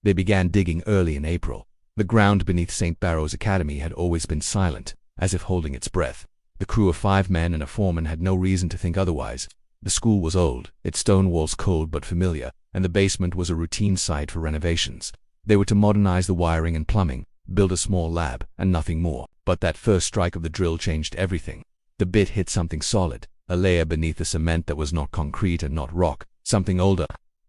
They began digging early in April. The ground beneath St. Barrow's Academy had always been silent, as if holding its breath. The crew of 5 men and a foreman had no reason to think otherwise. The school was old, its stone walls cold but familiar, and the basement was a routine site for renovations. They were to modernize the wiring and plumbing, build a small lab, and nothing more. But that first strike of the drill changed everything. The bit hit something solid, a layer beneath the cement that was not concrete and not rock, something older,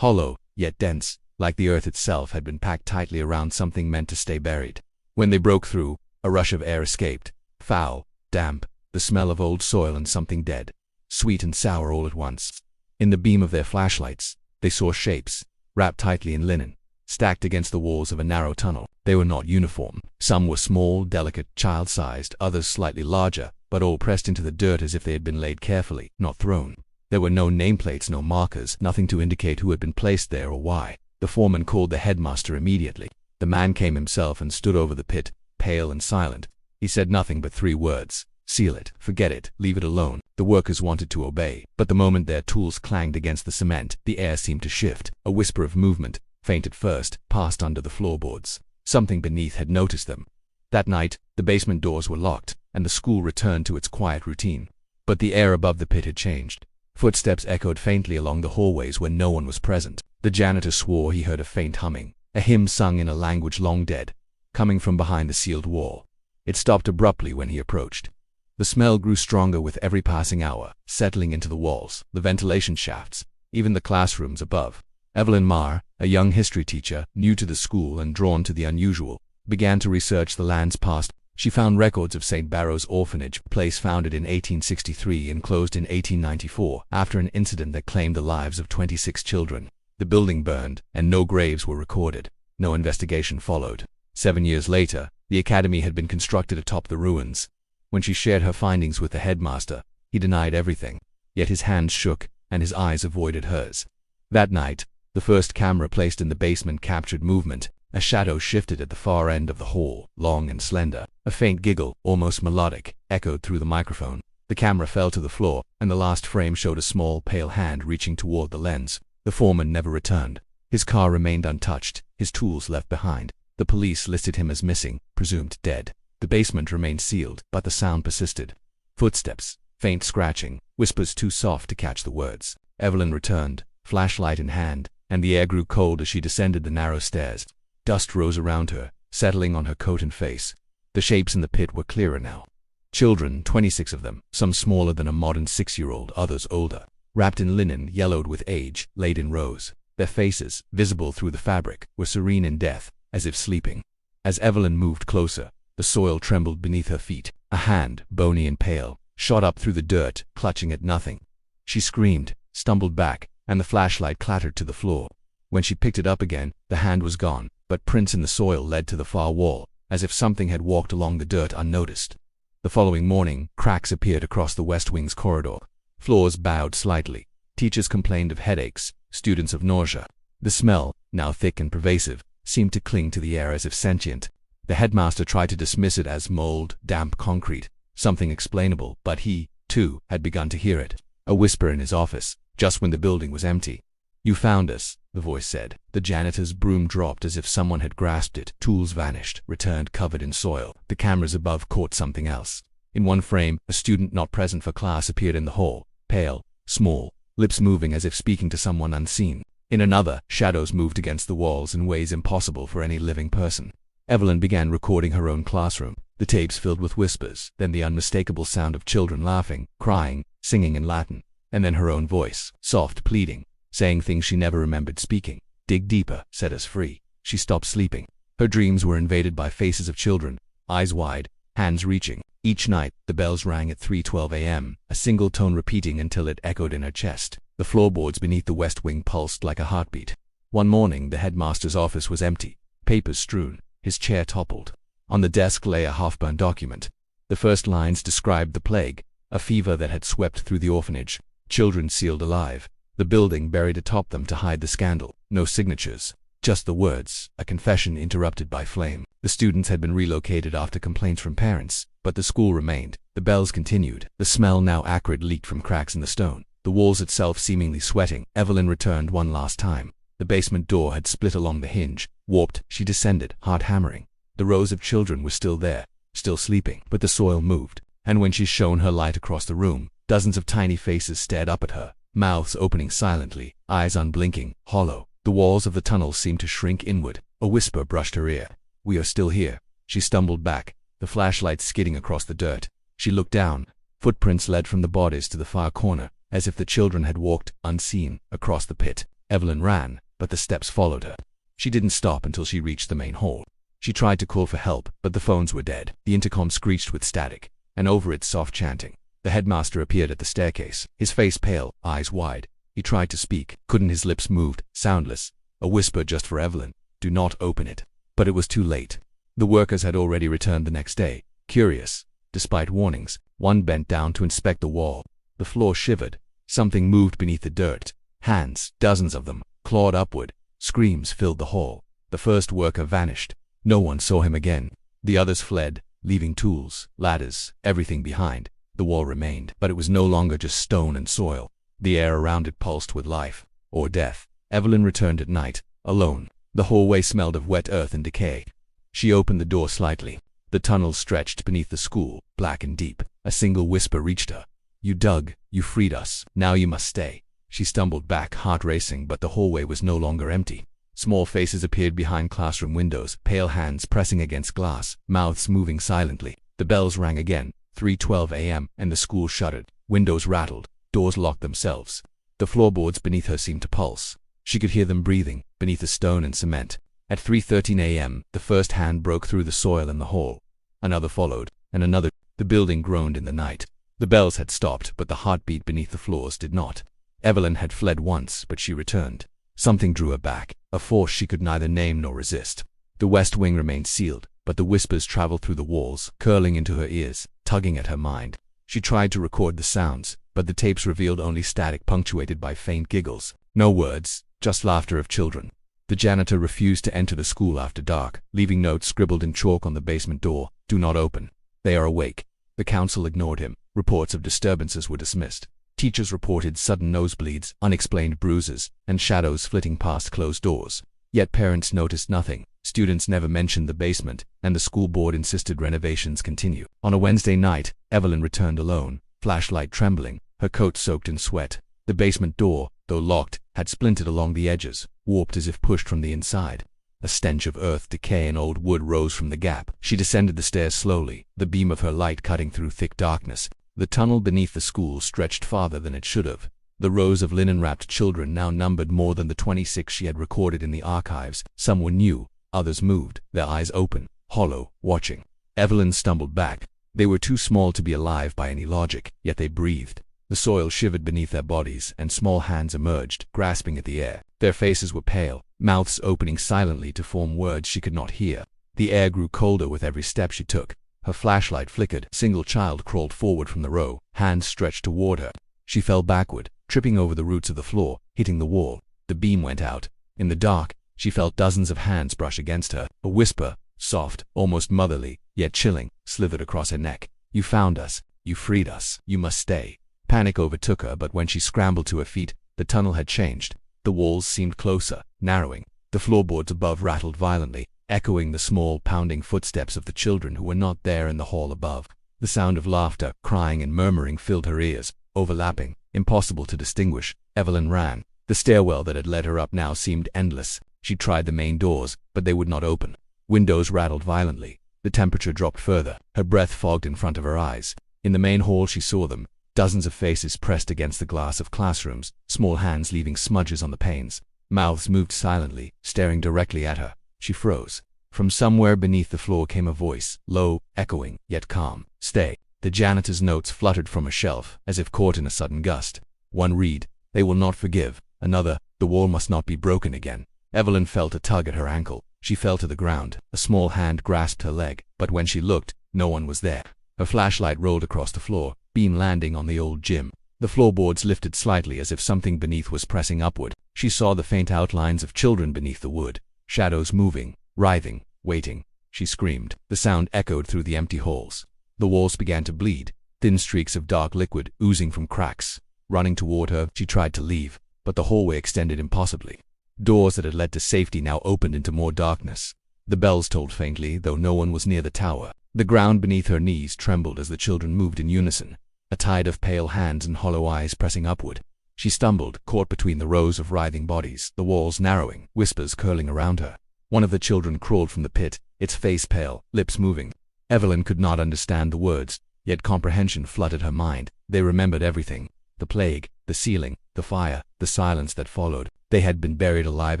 hollow, yet dense, like the earth itself had been packed tightly around something meant to stay buried. When they broke through, a rush of air escaped, foul, damp, the smell of old soil and something dead, sweet and sour all at once. In the beam of their flashlights, they saw shapes, wrapped tightly in linen, stacked against the walls of a narrow tunnel. They were not uniform. Some were small, delicate, child-sized, others slightly larger, but all pressed into the dirt as if they had been laid carefully, not thrown. There were no nameplates, no markers, nothing to indicate who had been placed there or why. The foreman called the headmaster immediately. The man came himself and stood over the pit, pale and silent. He said nothing but 3 words: seal it, forget it, leave it alone. The workers wanted to obey, but the moment their tools clanged against the cement, the air seemed to shift. A whisper of movement, faint at first, passed under the floorboards. Something beneath had noticed them. That night, the basement doors were locked, and the school returned to its quiet routine. But the air above the pit had changed. Footsteps echoed faintly along the hallways when no one was present. The janitor swore he heard a faint humming, a hymn sung in a language long dead, coming from behind the sealed wall. It stopped abruptly when he approached. The smell grew stronger with every passing hour, settling into the walls, the ventilation shafts, even the classrooms above. Evelyn Marr, a young history teacher, new to the school and drawn to the unusual, began to research the land's past. She found records of St. Barrow's Orphanage, a place founded in 1863 and closed in 1894 after an incident that claimed the lives of 26 children. The building burned, and no graves were recorded. No investigation followed. 7 years later, the academy had been constructed atop the ruins. When she shared her findings with the headmaster, he denied everything, yet his hands shook and his eyes avoided hers. That night, the first camera placed in the basement captured movement. A shadow shifted at the far end of the hall, long and slender. A faint giggle, almost melodic, echoed through the microphone. The camera fell to the floor, and the last frame showed a small, pale hand reaching toward the lens. The foreman never returned. His car remained untouched, his tools left behind. The police listed him as missing, presumed dead. The basement remained sealed, but the sound persisted. Footsteps, faint scratching, whispers too soft to catch the words. Evelyn returned, flashlight in hand, and the air grew cold as she descended the narrow stairs. Dust rose around her, settling on her coat and face. The shapes in the pit were clearer now. Children, 26 of them, some smaller than a modern 6-year-old, others older, wrapped in linen yellowed with age, laid in rows. Their faces, visible through the fabric, were serene in death, as if sleeping. As Evelyn moved closer, the soil trembled beneath her feet. A hand, bony and pale, shot up through the dirt, clutching at nothing. She screamed, stumbled back, and the flashlight clattered to the floor. When she picked it up again, the hand was gone, but prints in the soil led to the far wall, as if something had walked along the dirt unnoticed. The following morning, cracks appeared across the West Wing's corridor. Floors bowed slightly. Teachers complained of headaches, students of nausea. The smell, now thick and pervasive, seemed to cling to the air as if sentient. The headmaster tried to dismiss it as mold, damp concrete, something explainable, but he, too, had begun to hear it. A whisper in his office, just when the building was empty. "You found us," the voice said. The janitor's broom dropped as if someone had grasped it. Tools vanished, returned covered in soil. The cameras above caught something else. In one frame, a student not present for class appeared in the hall, pale, small, lips moving as if speaking to someone unseen. In another, shadows moved against the walls in ways impossible for any living person. Evelyn began recording her own classroom. The tapes filled with whispers, then the unmistakable sound of children laughing, crying, singing in Latin, and then her own voice, soft, pleading, saying things she never remembered speaking. "Dig deeper, set us free." She stopped sleeping. Her dreams were invaded by faces of children, eyes wide, hands reaching. Each night, the bells rang at 3:12 a.m., a single tone repeating until it echoed in her chest. The floorboards beneath the West Wing pulsed like a heartbeat. One morning, the headmaster's office was empty, papers strewn. His chair toppled. On the desk lay a half-burned document. The first lines described the plague, a fever that had swept through the orphanage. Children sealed alive. The building buried atop them to hide the scandal. No signatures, just the words, a confession interrupted by flame. The students had been relocated after complaints from parents, but the school remained. The bells continued. The smell, now acrid, leaked from cracks in the stone, the walls itself seemingly sweating. Evelyn returned one last time. The basement door had split along the hinge. Warped, she descended, heart hammering. The rows of children were still there, still sleeping, but the soil moved. And when she shone her light across the room, dozens of tiny faces stared up at her, mouths opening silently, eyes unblinking, hollow. The walls of the tunnel seemed to shrink inward. A whisper brushed her ear. "We are still here." She stumbled back, the flashlight skidding across the dirt. She looked down. Footprints led from the bodies to the far corner, as if the children had walked, unseen, across the pit. Evelyn ran, but the steps followed her. She didn't stop until she reached the main hall. She tried to call for help, but the phones were dead. The intercom screeched with static, and over it soft chanting. The headmaster appeared at the staircase, his face pale, eyes wide. He tried to speak, couldn't. His lips moved, soundless. A whisper just for Evelyn. "Do not open it." But it was too late. The workers had already returned the next day, curious. Despite warnings, one bent down to inspect the wall. The floor shivered. Something moved beneath the dirt. Hands, dozens of them, clawed upward. Screams filled the hall. The first worker vanished. No one saw him again. The others fled, leaving tools, ladders, everything behind. The wall remained, but it was no longer just stone and soil. The air around it pulsed with life, or death. Evelyn returned at night, alone. The hallway smelled of wet earth and decay. She opened the door slightly. The tunnel stretched beneath the school, black and deep. A single whisper reached her. "You dug, you freed us, now you must stay." She stumbled back, heart racing, but the hallway was no longer empty. Small faces appeared behind classroom windows, pale hands pressing against glass, mouths moving silently. The bells rang again, 3:12 a.m., and the school shuddered. Windows rattled, doors locked themselves. The floorboards beneath her seemed to pulse. She could hear them breathing, beneath the stone and cement. At 3:13 a.m., the first hand broke through the soil in the hall. Another followed, and another. The building groaned in the night. The bells had stopped, but the heartbeat beneath the floors did not. Evelyn had fled once, but she returned. Something drew her back, a force she could neither name nor resist. The west wing remained sealed, but the whispers traveled through the walls, curling into her ears, tugging at her mind. She tried to record the sounds, but the tapes revealed only static punctuated by faint giggles. No words, just laughter of children. The janitor refused to enter the school after dark, leaving notes scribbled in chalk on the basement door. "Do not open. They are awake." The council ignored him. Reports of disturbances were dismissed. Teachers reported sudden nosebleeds, unexplained bruises, and shadows flitting past closed doors. Yet parents noticed nothing. Students never mentioned the basement, and the school board insisted renovations continue. On a Wednesday night, Evelyn returned alone, flashlight trembling, her coat soaked in sweat. The basement door, though locked, had splintered along the edges, warped as if pushed from the inside. A stench of earth, decay, and old wood rose from the gap. She descended the stairs slowly, the beam of her light cutting through thick darkness. The tunnel beneath the school stretched farther than it should have. The rows of linen-wrapped children now numbered more than the 26 she had recorded in the archives. Some were new, others moved, their eyes open, hollow, watching. Evelyn stumbled back. They were too small to be alive by any logic, yet they breathed. The soil shivered beneath their bodies, and small hands emerged, grasping at the air. Their faces were pale, mouths opening silently to form words she could not hear. The air grew colder with every step she took. Her flashlight flickered. A single child crawled forward from the row, hands stretched toward her. She fell backward, tripping over the roots of the floor, hitting the wall. The beam went out. In the dark, she felt dozens of hands brush against her. A whisper, soft, almost motherly, yet chilling, slithered across her neck. "You found us. You freed us. You must stay." Panic overtook her, but when she scrambled to her feet, the tunnel had changed. The walls seemed closer, narrowing. The floorboards above rattled violently, echoing the small, pounding footsteps of the children who were not there in the hall above. The sound of laughter, crying, and murmuring filled her ears, overlapping, impossible to distinguish. Evelyn ran. The stairwell that had led her up now seemed endless. She tried the main doors, but they would not open. Windows rattled violently. The temperature dropped further. Her breath fogged in front of her eyes. In the main hall she saw them. Dozens of faces pressed against the glass of classrooms, small hands leaving smudges on the panes. Mouths moved silently, staring directly at her. She froze. From somewhere beneath the floor came a voice, low, echoing, yet calm. "Stay." The janitor's notes fluttered from a shelf, as if caught in a sudden gust. One read, "They will not forgive." Another, "The wall must not be broken again." Evelyn felt a tug at her ankle. She fell to the ground. A small hand grasped her leg, but when she looked, no one was there. Her flashlight rolled across the floor, beam landing on the old gym. The floorboards lifted slightly as if something beneath was pressing upward. She saw the faint outlines of children beneath the wood. Shadows moving, writhing, waiting. She screamed. The sound echoed through the empty halls. The walls began to bleed, thin streaks of dark liquid oozing from cracks. Running toward her, she tried to leave, but the hallway extended impossibly. Doors that had led to safety now opened into more darkness. The bells tolled faintly, though no one was near the tower. The ground beneath her knees trembled as the children moved in unison, a tide of pale hands and hollow eyes pressing upward. She stumbled, caught between the rows of writhing bodies, the walls narrowing, whispers curling around her. One of the children crawled from the pit, its face pale, lips moving. Evelyn could not understand the words, yet comprehension flooded her mind. They remembered everything: the plague, the ceiling, the fire, the silence that followed. They had been buried alive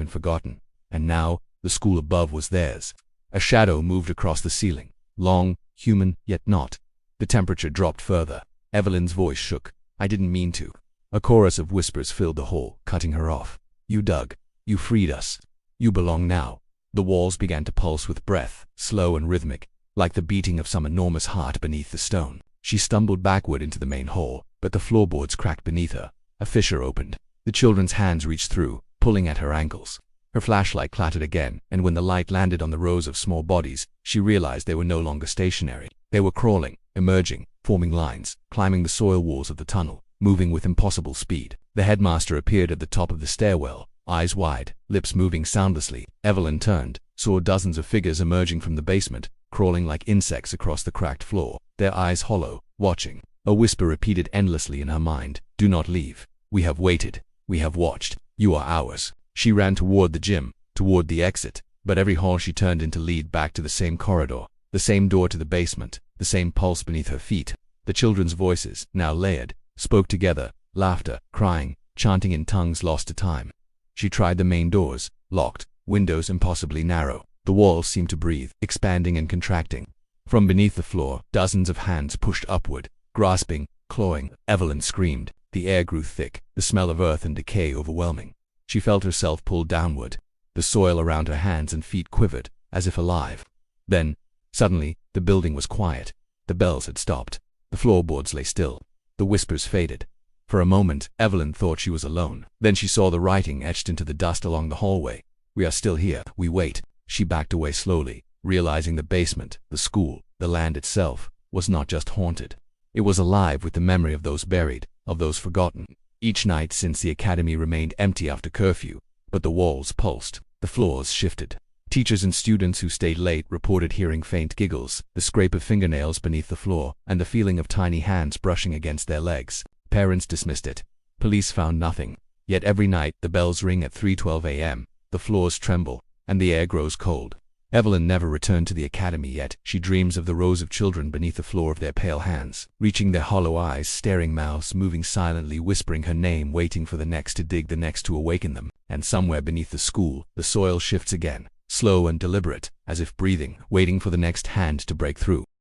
and forgotten, and now the school above was theirs. A shadow moved across the ceiling, long, human, yet not. The temperature dropped further. Evelyn's voice shook. "I didn't mean to." A chorus of whispers filled the hall, cutting her off. "You dug. You freed us. You belong now." The walls began to pulse with breath, slow and rhythmic, like the beating of some enormous heart beneath the stone. She stumbled backward into the main hall, but the floorboards cracked beneath her. A fissure opened. The children's hands reached through, pulling at her ankles. Her flashlight clattered again, and when the light landed on the rows of small bodies, she realized they were no longer stationary. They were crawling, emerging, forming lines, climbing the soil walls of the tunnel, moving with impossible speed. The headmaster appeared at the top of the stairwell, eyes wide, lips moving soundlessly. Evelyn turned, saw dozens of figures emerging from the basement, crawling like insects across the cracked floor, their eyes hollow, watching. A whisper repeated endlessly in her mind: "Do not leave. We have waited. We have watched. You are ours." She ran toward the gym, toward the exit, but every hall she turned into lead back to the same corridor, the same door to the basement, the same pulse beneath her feet. The children's voices, now layered, spoke together, laughter, crying, chanting in tongues lost to time. She tried the main doors, locked, windows impossibly narrow. The walls seemed to breathe, expanding and contracting. From beneath the floor, dozens of hands pushed upward, grasping, clawing. Evelyn screamed. The air grew thick, the smell of earth and decay overwhelming. She felt herself pulled downward. The soil around her hands and feet quivered, as if alive. Then, suddenly, the building was quiet. The bells had stopped. The floorboards lay still. The whispers faded. For a moment, Evelyn thought she was alone. Then she saw the writing etched into the dust along the hallway. "We are still here. We wait." She backed away slowly, realizing the basement, the school, the land itself, was not just haunted. It was alive with the memory of those buried, of those forgotten. Each night since the academy remained empty after curfew, but the walls pulsed, the floors shifted. Teachers and students who stayed late reported hearing faint giggles, the scrape of fingernails beneath the floor, and the feeling of tiny hands brushing against their legs. Parents dismissed it. Police found nothing. Yet every night the bells ring at 3:12 a.m., the floors tremble, and the air grows cold. Evelyn never returned to the academy yet. She dreams of the rows of children beneath the floor of their pale hands, reaching their hollow eyes, staring mouths, moving silently, whispering her name, waiting for the next to dig, the next to awaken them. And somewhere beneath the school, the soil shifts again, slow and deliberate, as if breathing, waiting for the next hand to break through.